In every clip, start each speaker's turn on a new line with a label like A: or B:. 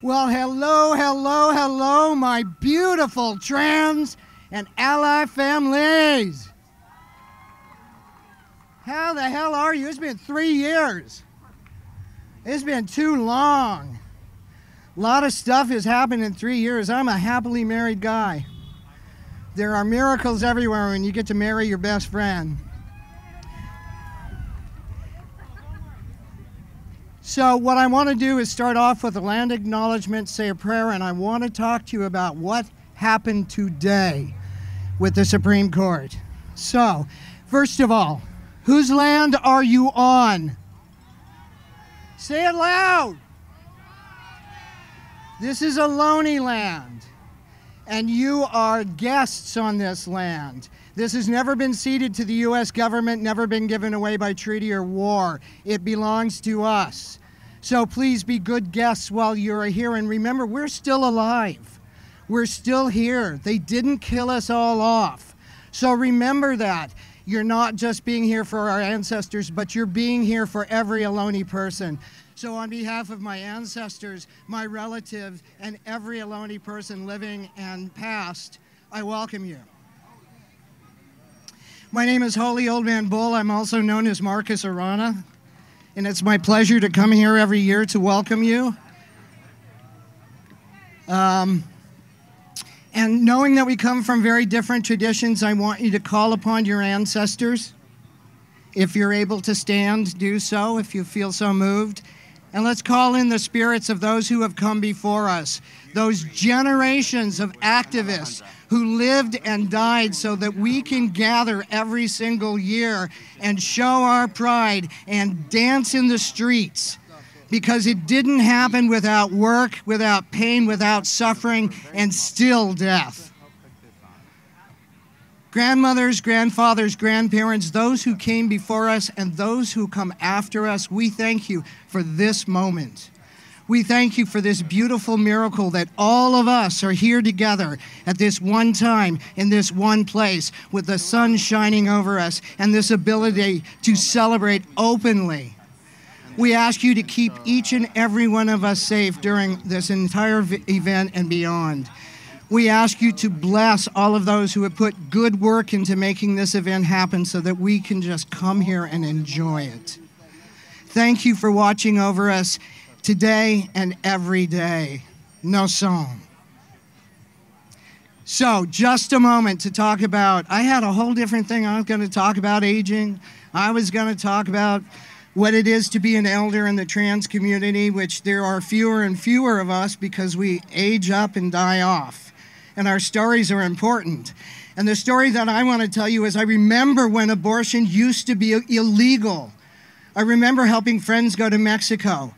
A: Well, hello, my beautiful trans and ally families. How the hell are you? It's been 3 years. It's been too long. A lot of stuff has happened in 3 years. I'm a happily married guy. There are miracles everywhere when you get to marry your best friend. So what I want to do is start off with a land acknowledgement, say a prayer, and I want to talk to you about what happened today with the Supreme Court. So, first of all, whose land are you on? Say it loud. This is Ohlone land, and you are guests on this land. This has never been ceded to the U.S. government, never been given away by treaty or war. It belongs to us. So please be good guests while you're here. And remember, we're still alive. We're still here. They didn't kill us all off. So remember that. You're not just being here for our ancestors, but you're being here for every Ohlone person. So on behalf of my ancestors, my relatives, and every Ohlone person living and past, I welcome you. My name is Holy Old Man Bull. I'm also known as Marcus Arana, and it's my pleasure to come here every year to welcome you. And knowing that we come from very different traditions, I want you to call upon your ancestors. If you're able to stand, do so, if you feel so moved. And let's call in the spirits of those who have come before us, those generations of activists who lived and died so that we can gather every single year and show our pride and dance in the streets. Because it didn't happen without work, without pain, without suffering, and still death. Grandmothers, grandfathers, grandparents, those who came before us and those who come after us, we thank you for this moment. We thank you for this beautiful miracle that all of us are here together at this one time, in this one place, with the sun shining over us and this ability to celebrate openly. We ask you to keep each and every one of us safe during this entire event and beyond. We ask you to bless all of those who have put good work into making this event happen so that we can just come here and enjoy it. Thank you for watching over us today and every day. No song. So, just a moment to talk about, I had a whole different thing. I was going to talk about aging. I was going to talk about what it is to be an elder in the trans community, which there are fewer and fewer of us because we age up and die off. And our stories are important. And the story that I want to tell you is I remember when abortion used to be illegal. I remember helping friends go to Mexico.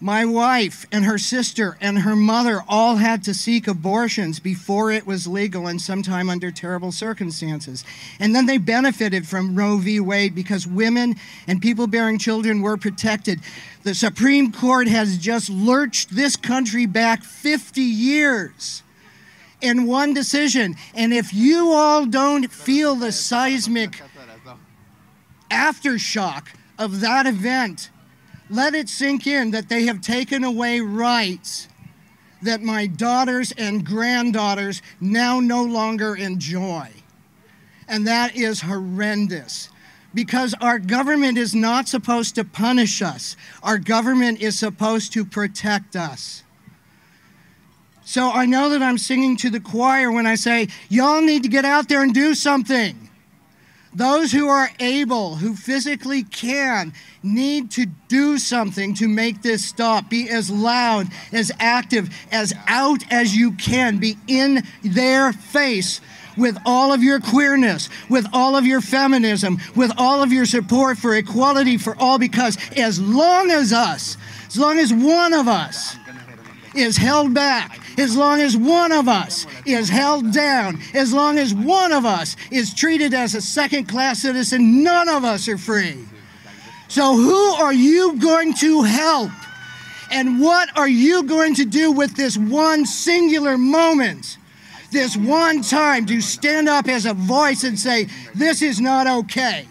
A: My wife and her sister and her mother all had to seek abortions before it was legal and sometime under terrible circumstances. And then they benefited from Roe v. Wade because women and people bearing children were protected. The Supreme Court has just lurched this country back 50 years in one decision. And if you all don't feel the seismic aftershock of that event, let it sink in that they have taken away rights that my daughters and granddaughters now no longer enjoy. And that is horrendous. Because our government is not supposed to punish us. Our government is supposed to protect us. So I know that I'm singing to the choir when I say, y'all need to get out there and do something. Those who are able, who physically can, need to do something to make this stop. Be as loud, as active, as out as you can. Be in their face with all of your queerness, with all of your feminism, with all of your support for equality for all, because as long as one of us is held back, as long as one of us is held down, as long as one of us is treated as a second-class citizen, none of us are free. So who are you going to help? And what are you going to do with this one singular moment, this one time to stand up as a voice and say, this is not okay?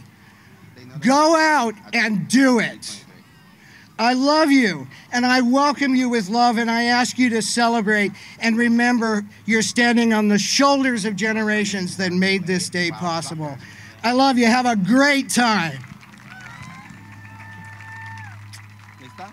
A: Go out and do it. I love you, and I welcome you with love, and I ask you to celebrate and remember you're standing on the shoulders of generations that made this day possible. I love you. Have a great time.
B: ¿Está?